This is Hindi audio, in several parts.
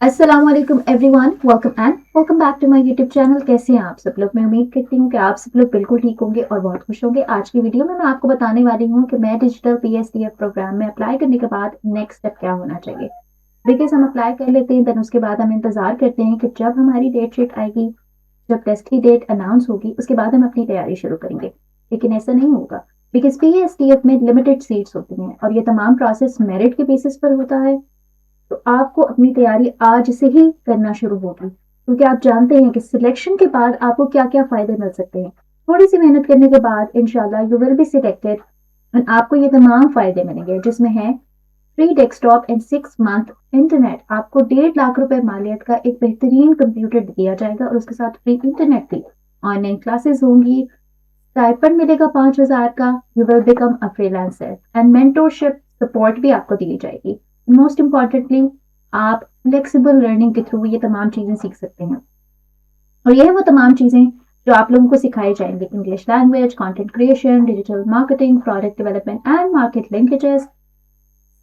अस्सलाम वालेकुम everyone, welcome back to my YouTube channel. कैसे हैं आप सब लोग? मैं उम्मीद करती हूँ कि आप सब लोग बिल्कुल ठीक होंगे और बहुत खुश होंगे। आज की वीडियो में मैं आपको बताने वाली हूँ कि मैं डिजिटल पीएसटीएफ प्रोग्राम में अप्लाई करने के बाद नेक्स्ट स्टेप क्या होना चाहिए। बिकॉज हम अप्लाई कर लेते हैं, देन उसके बाद हम इंतजार करते हैं कि जब हमारी डेट शीट आएगी, जब टेस्ट की डेट अनाउंस होगी, उसके बाद हम अपनी तैयारी शुरू करेंगे। लेकिन ऐसा नहीं होगा, बिकॉज पीएसटीएफ में लिमिटेड सीट्स होती हैं और ये तमाम प्रोसेस मेरिट के बेसिस पर होता है। तो आपको अपनी तैयारी आज से ही करना शुरू होगी, क्योंकि आप जानते हैं कि सिलेक्शन के बाद आपको क्या क्या फायदे मिल सकते हैं। थोड़ी सी मेहनत करने के बाद इंशाल्लाह you will be selected and आपको ये तमाम फायदे मिलेंगे, जिसमें है free desktop and 6 month internet. आपको 1.5 लाख रुपए मालियत का एक बेहतरीन कंप्यूटर दिया जाएगा और उसके साथ फ्री इंटरनेट भी। ऑनलाइन क्लासेस होंगी, स्टाइपेंड मिलेगा 5,000 का। You will become a freelancer and mentorship support भी आपको दी जाएगी। मोस्ट इम्पॉर्टेंटली, आप फ्लेक्सिबल लर्निंग के थ्रू ये तमाम चीजें सीख सकते हैं। और ये है वो तमाम चीजें जो आप लोगों को सिखाई जाएंगे: English language, content creation, digital marketing, product development and market linkages,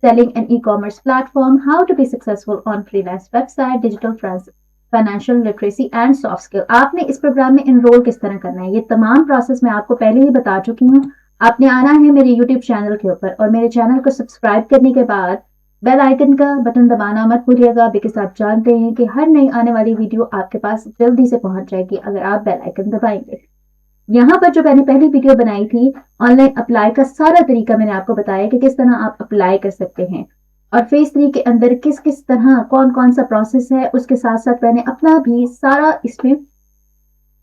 selling an e-commerce platform, how to be successful on freelance website, digital financial literacy and soft skill. आपने इस प्रोग्राम में इनरोल किस तरह करना है, ये तमाम प्रोसेस मैं आपको पहले ही बता चुकी हूँ। आपने आना है मेरे यूट्यूब चैनल के ऊपर और मेरे चैनल को सब्सक्राइब करने के बाद बेल आइकन का बटन दबाना मत भूलिएगा, बिकॉज आप जानते हैं कि हर नई आने वाली वीडियो आपके पास जल्दी से पहुंच जाएगी अगर आप बेल आइकन दबाएंगे। यहाँ पर जो मैंने पहली वीडियो बनाई थी, ऑनलाइन अप्लाई का सारा तरीका मैंने आपको बताया कि किस तरह आप अप्लाई कर सकते हैं और फेज 3 के अंदर किस किस तरह कौन कौन सा प्रोसेस है। उसके साथ साथ मैंने अपना भी सारा इसमें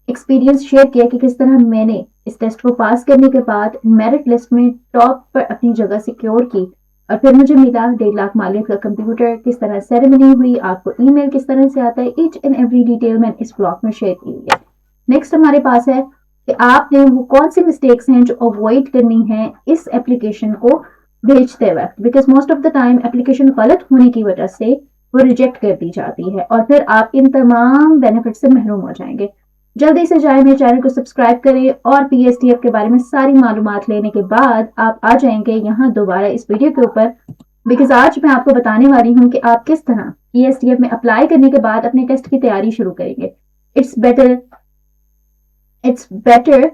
एक्सपीरियंस शेयर किया कि किस तरह मैंने इस टेस्ट को पास करने के बाद मेरिट लिस्ट में टॉप पर अपनी जगह सिक्योर की और फिर मुझे मिला 1.5 लाख मालियत का कंप्यूटर। किस तरह सेरेमनी हुई, आपको ईमेल किस तरह से आता है, ईच एंड एवरी डिटेल मैंने इस ब्लॉग में शेयर की हुई है। नेक्स्ट हमारे पास है कि आपने वो कौन सी मिस्टेक्स हैं जो अवॉइड करनी है इस एप्लीकेशन को भेजते वक्त, because most of the time application गलत होने की वजह से वो रिजेक्ट कर दी जाती है और फिर आप इन तमाम बेनिफिट से महरूम हो जाएंगे। जल्दी से जाए मेरे चैनल को सब्सक्राइब करें और पीएसटीएफ के बारे में सारी मालूमात लेने के बाद आप आ जाएंगे यहाँ दोबारा इस वीडियो के ऊपर, बिकॉज आज मैं आपको बताने वाली हूँ कि आप किस तरह पीएसटीएफ में अप्लाई करने के बाद अपने टेस्ट की तैयारी शुरू करेंगे। It's better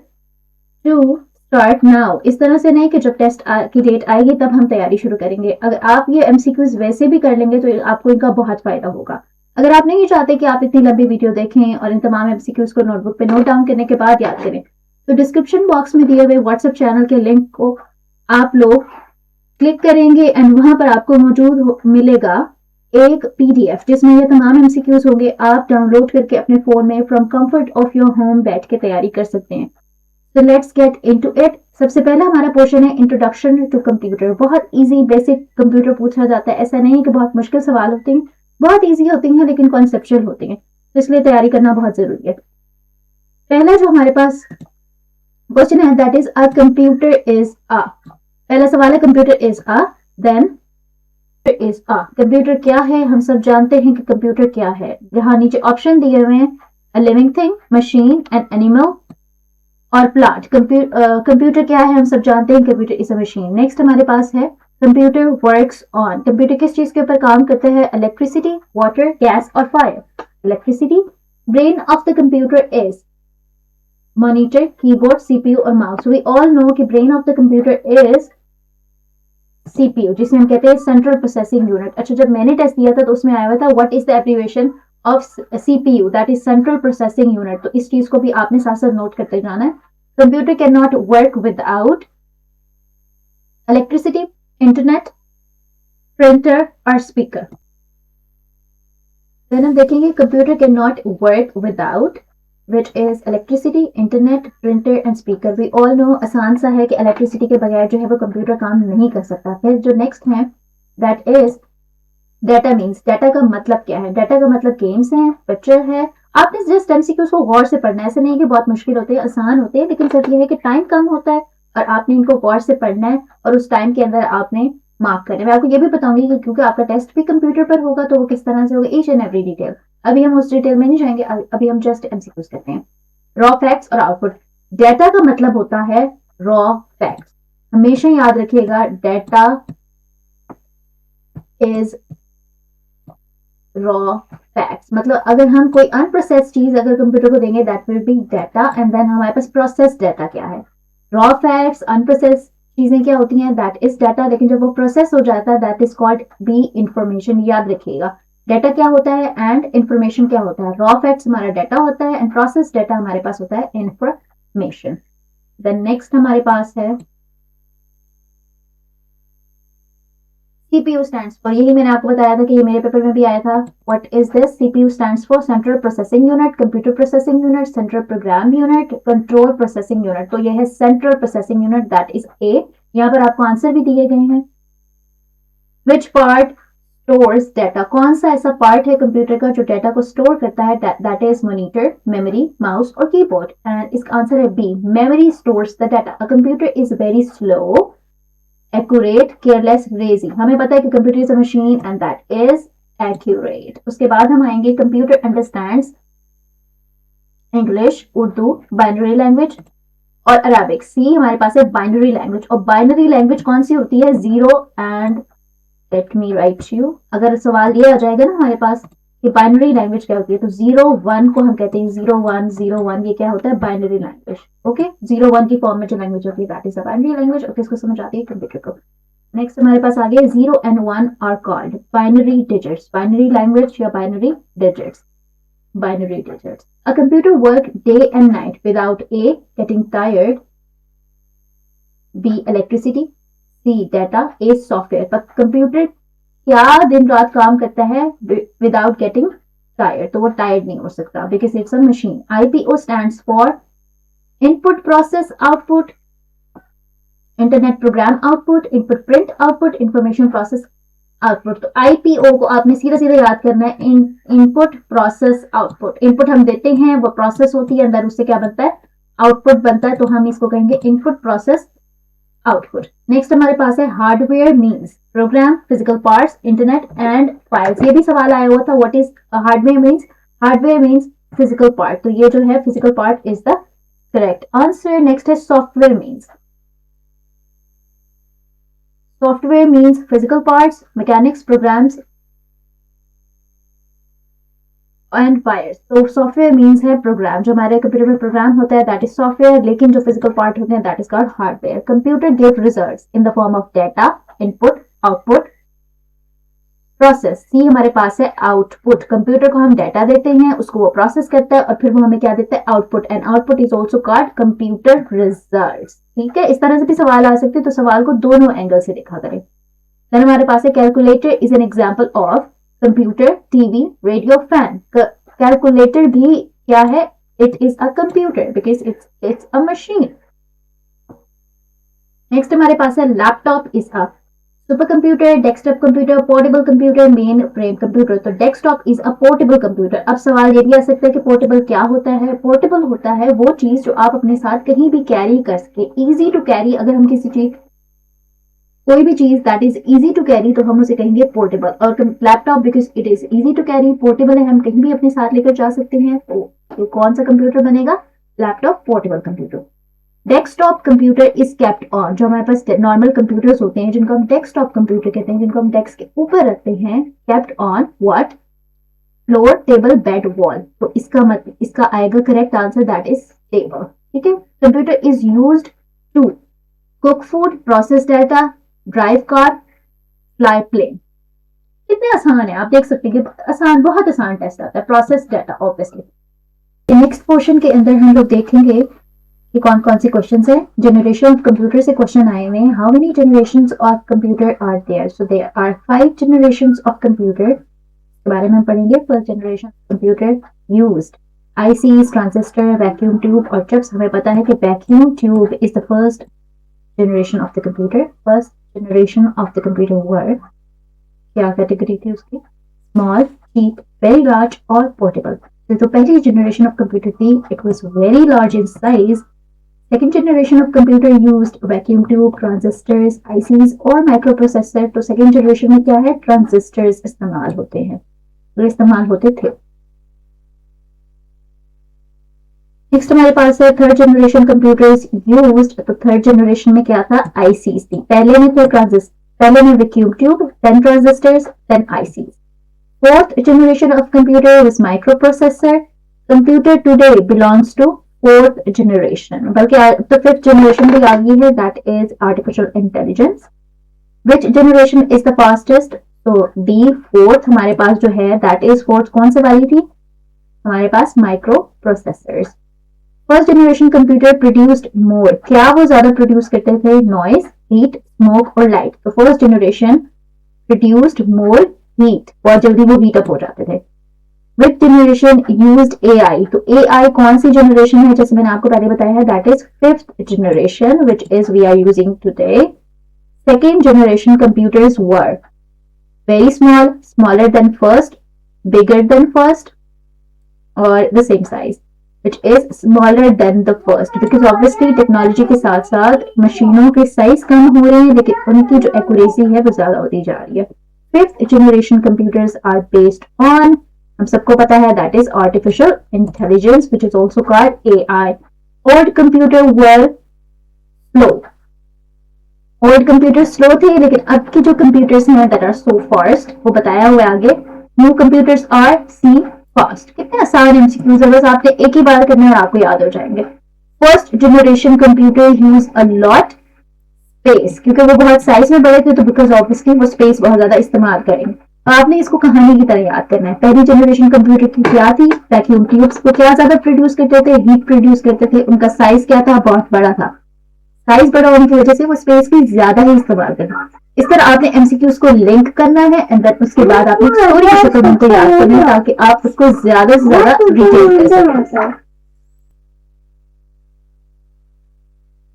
to start now. इस तरह से नहीं कि जब टेस्ट की डेट आएगी तब हम तैयारी शुरू करेंगे। अगर आप ये एमसीक्यूज वैसे भी कर लेंगे तो आपको इनका बहुत फायदा होगा। अगर आप नहीं चाहते कि आप इतनी लंबी वीडियो देखें और इन तमाम एमसीक्यूज को नोटबुक पे नोट डाउन करने के बाद याद करें, तो डिस्क्रिप्शन बॉक्स में दिए हुए व्हाट्सएप चैनल के लिंक को आप लोग क्लिक करेंगे एंड वहां पर आपको मौजूद मिलेगा एक पीडीएफ जिसमें ये तमाम एमसीक्यूज होंगे। आप डाउनलोड करके अपने फोन में from comfort of your home बैठ के तैयारी कर सकते हैं। तो लेट्स गेट इनटू इट। सबसे पहला हमारा पोर्शन है इंट्रोडक्शन टू कंप्यूटर। बहुत इजी बेसिक कंप्यूटर पूछा जाता है, ऐसा नहीं है कि बहुत मुश्किल सवाल होते हैं, बहुत इजी होती हैं लेकिन कॉन्सेप्चुअल होते हैं, तो इसलिए तैयारी करना बहुत जरूरी है। पहला जो हमारे पास क्वेश्चन है that is a computer is a, पहला सवाल है computer is a, then is a, computer क्या है? हम सब जानते हैं कि कंप्यूटर क्या है। यहाँ नीचे ऑप्शन दिए हुए हैं: a living thing, machine, an animal और प्लांट। कंप्यूटर क्या है? हम सब जानते हैं computer is a machine. Next हमारे पास है कंप्यूटर वर्क्स ऑन। कंप्यूटर किस चीज के ऊपर काम करता है? इलेक्ट्रिसिटी, वाटर, गैस और fire. Electricity. Brain of the computer is monitor, keyboard, CPU और माउस। वी ऑल नो कि brain of the computer is CPU, जिसे हम कहते हैं सेंट्रल प्रोसेसिंग यूनिट। अच्छा, जब मैंने टेस्ट दिया था तो उसमें आया हुआ था what is the abbreviation of CPU, that is central processing unit. तो इस चीज को भी आपने साथ साथ नोट करते जाना है। Computer can not work without electricity, internet, printer और स्पीकर। देन हम देखेंगे computer can not work without, which is electricity, internet, printer and speaker. We all know, आसान सा है कि इलेक्ट्रिसिटी के बगैर जो है वो कंप्यूटर काम नहीं कर सकता। फिर जो नेक्स्ट है that is data. Means data का मतलब क्या है? डाटा का मतलब गेम्स है, पिक्चर है। आपने जस्ट एमसीक्यूज को गौर से पढ़ना है, ऐसे नहीं कि बहुत मुश्किल होते हैं, आसान होते हैं, लेकिन सिर्फ ये है कि टाइम कम होता है और आपने इनको गौर से पढ़ना है और उस टाइम के अंदर आपने मार्क करना है। मैं आपको ये भी बताऊंगी कि क्योंकि आपका टेस्ट भी कंप्यूटर पर होगा तो वो किस तरह से होगा, ईच एंड एवरी डिटेल। अभी हम उस डिटेल में नहीं जाएंगे, अभी हम जस्ट एमसीक्यूज करते हैं। रॉ फैक्ट्स और आउटपुट। डेटा का मतलब होता है रॉ फैक्ट्स। हमेशा याद रखिएगा, डेटा इज रॉ फैक्ट्स, मतलब अगर हम कोई अनप्रोसेस्ड चीज अगर कंप्यूटर को देंगे that will be data, and then हमारे पास प्रोसेस्ड डाटा क्या है, रॉ फैक्ट्स, अनप्रोसेस्ड चीजें क्या होती हैं, दैट इज डाटा, लेकिन जब वो प्रोसेस हो जाता है that is called be information. याद रखिएगा डाटा क्या होता है एंड इंफॉर्मेशन क्या होता है। रॉ फैक्ट्स हमारा डाटा होता है एंड प्रोसेस डाटा हमारे पास होता है इंफॉर्मेशन। देन नेक्स्ट हमारे पास है CPU स्टैंड्स फॉर, यही मैंने आपको बताया था कि ये मेरे पेपर में भी आया था। What is this? CPU stands for central processing unit, computer processing unit, central program unit, control processing unit. तो ये है central processing unit, that is A. यहाँ पर आपको आंसर भी दिए गए हैं। विच पार्ट स्टोर्स डाटा, कौन सा ऐसा पार्ट है कंप्यूटर का जो डाटा को स्टोर करता है, that is monitor, memory, mouse और कीबोर्ड। एंड इसका आंसर है B, memory stores the data. A computer is very slow, accurate, careless, lazy. हमें पता है कि computer is a machine and that is accurate. उसके बाद हम आएंगे computer understands English, Urdu, binary language और अरबिक। सी हमारे पास है बाइनरी लैंग्वेज, और बाइनरी लैंग्वेज कौन सी होती है? Zero and, let me right you, अगर सवाल ये आ जाएगा ना हमारे पास कि बाइनरी लैंग्वेज क्या होती है, तो 0 1 को हम कहते हैं 0 1 0 1, ये क्या होता है? Binary language. ओके, 0 1 की फॉर्म में जो लैंग्वेज होती है that is a binary language. Okay, इसको समझ आती है कंप्यूटर को। नेक्स्ट हमारे पास आ गया 0 and 1 are called binary digits, binary language या binary digits, binary digits. A computer work day and night without a getting tired, B electricity, C data, A software. पर कंप्यूटर क्या दिन रात काम करता है विदाउट गेटिंग टायर्ड? तो वो टायर्ड नहीं हो सकता because it's a machine. IPO stands for input process output, internet program output, input print output, information process output. तो आईपीओ को आपने सीधा सीधा याद करना है, इनपुट प्रोसेस आउटपुट। इनपुट हम देते हैं, वो प्रोसेस होती है, अंदर उससे क्या बनता है? आउटपुट बनता है, तो हम इसको कहेंगे इनपुट प्रोसेस आउटपुट। नेक्स्ट हमारे पास है hardware means program, physical parts, internet and files. ये भी सवाल आया हुआ था, what is hardware means? Hardware means physical part, तो ये जो है physical part is the correct answer. Next है software means, software means physical parts, mechanics, programs and wires. तो सॉफ्टवेयर मीन्स है प्रोग्राम, जो हमारे कंप्यूटर में प्रोग्राम होता है दैट इज सॉफ्टवेयर, लेकिन जो फिजिकल पार्ट होते हैं that is called hardware. Computer give results in the form of data, input, output, process. C हमारे पास है आउटपुट, कंप्यूटर को हम डाटा देते हैं, उसको वो प्रोसेस करता है और फिर वो हमें क्या देता है? Output. And output is also called computer results. ठीक है, इस तरह से भी सवाल आ सकते हैं, तो सवाल को दोनों एंगल से देखा करें। देन हमारे पास है calculator is an example of computer, TV, radio, fan. Calculator भी क्या है? It is a computer because it's a machine. Next हमारे पास है laptop is a supercomputer, desktop computer, portable computer, mainframe computer. तो desktop is a portable computer. अब सवाल ये भी आ सकता है कि पोर्टेबल क्या होता है? पोर्टेबल होता है वो चीज जो आप अपने साथ कहीं भी कैरी कर सके, इजी टू कैरी। अगर हम किसी चीज, कोई भी चीज that is easy to carry, तो हम उसे कहेंगे पोर्टेबल। और laptop because it is easy to carry, portable है, हम कहीं भी अपने साथ लेकर जा सकते हैं, तो कौन सा कंप्यूटर बनेगा? Laptop, portable computer. Desktop computer is kept on, जो हमारे पास नॉर्मल कंप्यूटर्स होते हैं जिनको हम डेस्कटॉप कंप्यूटर कहते हैं, जिनको हम डेस्क के ऊपर रखते हैं, kept on what? Floor, table, bed, wall. तो इसका आएगा correct answer that is table. ठीक है, computer is used to cook food, process data, drive car, fly plane. कितने आसान है, आप देख सकते हैं कि आसान, बहुत आसान टेस्ट आता है। Process data obviously. Next portion के अंदर हम लोग देखेंगे कि कौन कौन से क्वेश्चन है। जनरेशन ऑफ कंप्यूटर से क्वेश्चन आए हुए हैं। How many generations of computer are there? So there are 5 generations of computer, के बारे में हम पढ़ेंगे। First generation computer used ICs, transistor, vacuum tube और चिप्स। हमें पता है कि vacuum tube is the first generation of the computer. First generation of the computer word क्या कैटेगरी थी उसकी? स्मॉल, चीप, वेरी लार्ज और पोर्टेबल। तो पहली जनरेशन ऑफ कंप्यूटर थी, it was very large in size. Second generation of computer used vacuum tube, transistors, ICs और माइक्रोप्रोसेसर। तो सेकेंड जनरेशन में क्या है? ट्रांजिस्टर्स इस्तेमाल होते हैं, तो इस्तेमाल होते थे। नेक्स्ट हमारे पास है थर्ड जनरेशन कंप्यूटर्स यूज्ड। तो थर्ड जनरेशन में क्या था? आईसीज थी। पहले में थे ट्रांजिस्टर, पहले में vacuum tube, then transistors, then ICs. Fourth generation of computer was microprocessor. Computer today belongs to fourth generation. बल्कि तो fifth generation भी आ गई है, that is artificial intelligence. Which generation is the fastest? तो डी फोर्थ हमारे पास जो है दैट इज फोर्थ कौन सी वाली थी हमारे पास microprocessors. First generation computer produced more. क्या वो ज्यादा प्रोड्यूस करते थे? नॉइज, हीट, स्मोक और लाइट. तो first generation produced more heat. बहुत जल्दी वो हीट अप हो जाते थे. Which generation used AI. तो एआई कौन सी जनरेशन है? जैसे मैंने आपको पहले बताया है that is fifth generation which is we are using today. Second generation computers were very small, smaller than first, bigger than first, or the same size, which is smaller than the first. Because obviously technology के साथ साथ मशीनों के साइज कम हो रहे हैं लेकिन उनकी जो एक्यूरेसी है वो ज्यादा होती जा रही है. Fifth generation computers are based on, हम सबको पता है that is artificial intelligence, which is also called AI. Old computer were slow. Old computer slow थे लेकिन अब के जो कंप्यूटर्स हैं दैट आर सो फास्ट, वो बताया हुआ है आगे. New computers are C fast. कितने आसान एमसीक्यूज है, बस आपने एक ही बार करना है और आपको याद हो जाएंगे. First generation computer use a lot space. क्योंकि वो बहुत साइज में बड़े थे तो बिकॉज ऑब्वियसली वो स्पेस बहुत ज्यादा इस्तेमाल करेंगे. आपने इसको कहानी की तरह याद करना है. पहली जनरेशन कंप्यूटर की क्या थी? Vacuum tubes. वो क्या ज्यादा प्रोड्यूस करते थे? हीट प्रोड्यूस करते थे. उनका साइज क्या था? बहुत बड़ा था. साइज बड़ा होने की वजह से वो स्पेस की ज्यादा ही इस्तेमाल करना. इस तरह आपने एमसीक्यूज को लिंक करना है एंड देन उसके बाद आपने स्टोरी की शक्ल में उनको याद करना है ताकि आप उसको ज्यादा से ज्यादा रिटेन कर सकें.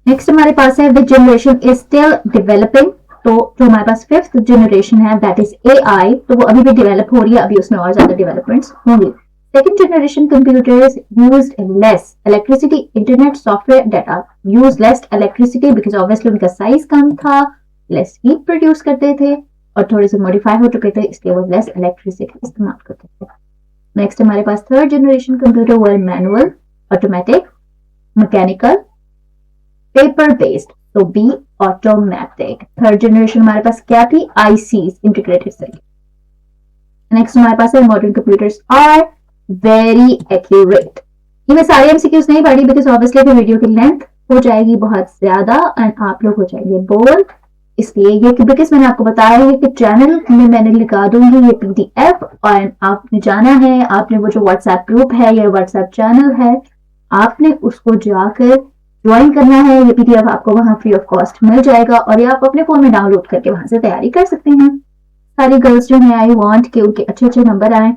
नेक्स्ट हमारे पास है विच जनरेशन इज स्टिल डेवलपिंग. तो जो हमारे पास फिफ्थ जनरेशन है दैट इज एआई. तो वो अभी भी डेवलप हो रही है, अभी उसमें और ज्यादा डेवलपमेंट्स होंगी. Second generation computers used less electricity, internet, software, data. Used less electricity because obviously उनका साइज कम था, less heat produce करते थे और थोड़े से modify हो चुके थे इसलिए वो less electricity इस्तेमाल करते थे. Next हमारे पास third generation computer were manual, automatic, mechanical, paper based. तो B automatic. Third generation हमारे पास क्या थी? ICs, integrated circuit. Next हमारे पास है modern computers are very accurate. ये मैं सारे एमसीक्यूज नहीं पढ़ी बिकॉज ऑब्वियसली फिर वीडियो की लेंथ हो जाएगी बहुत ज्यादा एंड आप लोग हो जाएंगे बोर. इसलिए ये बिकॉज मैंने आपको बताया है कि चैनल में मैंने लिखा दूंगी ये पीडीएफ और आपने जाना है, आपने वो जो व्हाट्सएप ग्रुप है या व्हाट्सएप चैनल है आपने उसको जाकर ज्वाइन करना है. ये पीडीएफ आपको वहां फ्री ऑफ कॉस्ट मिल जाएगा और ये आप अपने फोन में डाउनलोड करके वहां से तैयारी कर सकते हैं. सारी गर्ल्स जो है आई वांट कि उनके अच्छे अच्छे नंबर आए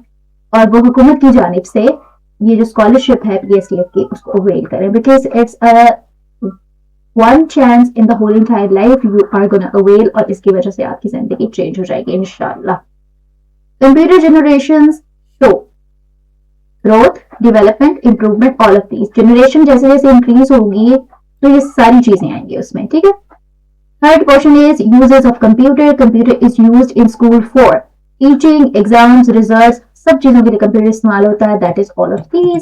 और वो हुकूमत की जानिब से ये जो स्कॉलरशिप है पीएसटीएफ की उसको अवेल करें because it's a one chance in the whole entire life you are gonna avail और इसकी वजह से आपकी जिंदगी चेंज हो जाएगी इंशाल्लाह. Computer generation show growth, development, improvement, all of these. Generation जैसे जैसे इंक्रीज होगी तो ये सारी चीजें आएंगी उसमें. ठीक है. Third question is uses of computer. Computer is used in school for teaching, exams, results. सब चीजों के लिए कंप्यूटर इस्तेमाल होता है. That is all of these.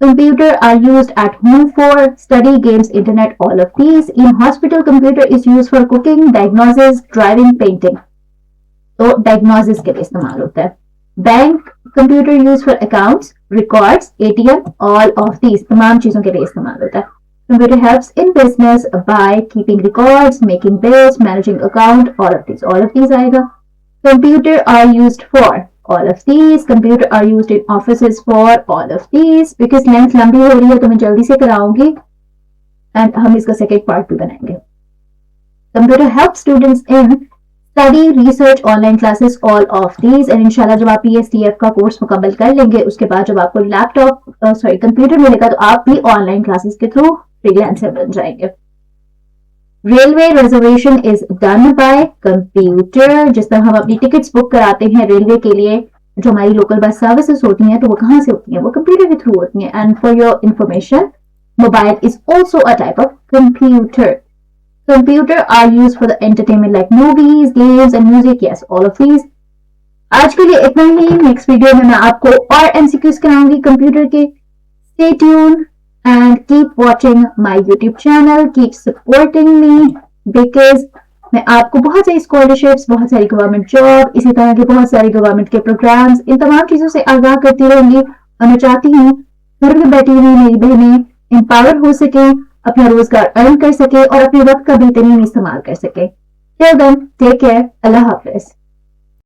Computer are used at home for study, games, internet, all of these. In hospital computer is used for cooking, diagnosis, driving, painting. तो डायग्नोसिस के लिए इस्तेमाल होता है. Bank computer use for accounts, records, ATM, all of these. तमाम चीजों के लिए इस्तेमाल होता है. Computer helps in business by keeping records, making bills, managing account, all of these. All of these आएगा. Computer are used for all of these. Computer are used in offices for all of these. Because length लंबी हो रही है तो मैं जल्दी से कराऊंगी and हम इसका second part भी बनाएंगे. Computer helps students in study, research, online classes, all of these. And इंशाल्लाह जब आप PSTF का कोर्स मुकम्मल कर लेंगे उसके बाद जब आपको लैपटॉप कंप्यूटर मिलेगा तो आप भी ऑनलाइन क्लासेस के थ्रू फ्रीलांसर बन जाएंगे. Railway reservation is done by computer. जिस तरह हम अपनी टिकट्स बुक कराते हैं रेलवे के लिए, जो हमारी लोकल बस सर्विसेज होती हैं तो वो कहां से होती हैं? वो कंप्यूटर के थ्रू होती हैं. And for your information mobile is also a type of computer. Computer are use for the entertainment like movies, games and music. Yes, all of these. आज के लिए इतना ही. नेक्स्ट वीडियो में मैं आपको और एमसीक्यूज कराऊंगी कंप्यूटर के. Stay tune and keep watching my YouTube channel. Keep supporting me because मैं आपको बहुत सारी स्कॉलरशिप्स, बहुत सारी गवर्नमेंट जॉब, इसी तरह के बहुत सारे गवर्नमेंट के प्रोग्राम्स, इन तमाम चीजों से आगाह करती रहूंगी। और मैं चाहती हूँ घर में बैठी हुई मेरी बहनें एम्पावर हो सके, अपना रोजगार अर्न कर सके और अपने वक्त का बेहतरीन इस्तेमाल कर सके। टिल देन, टेक केयर, अल्लाह हाफिज।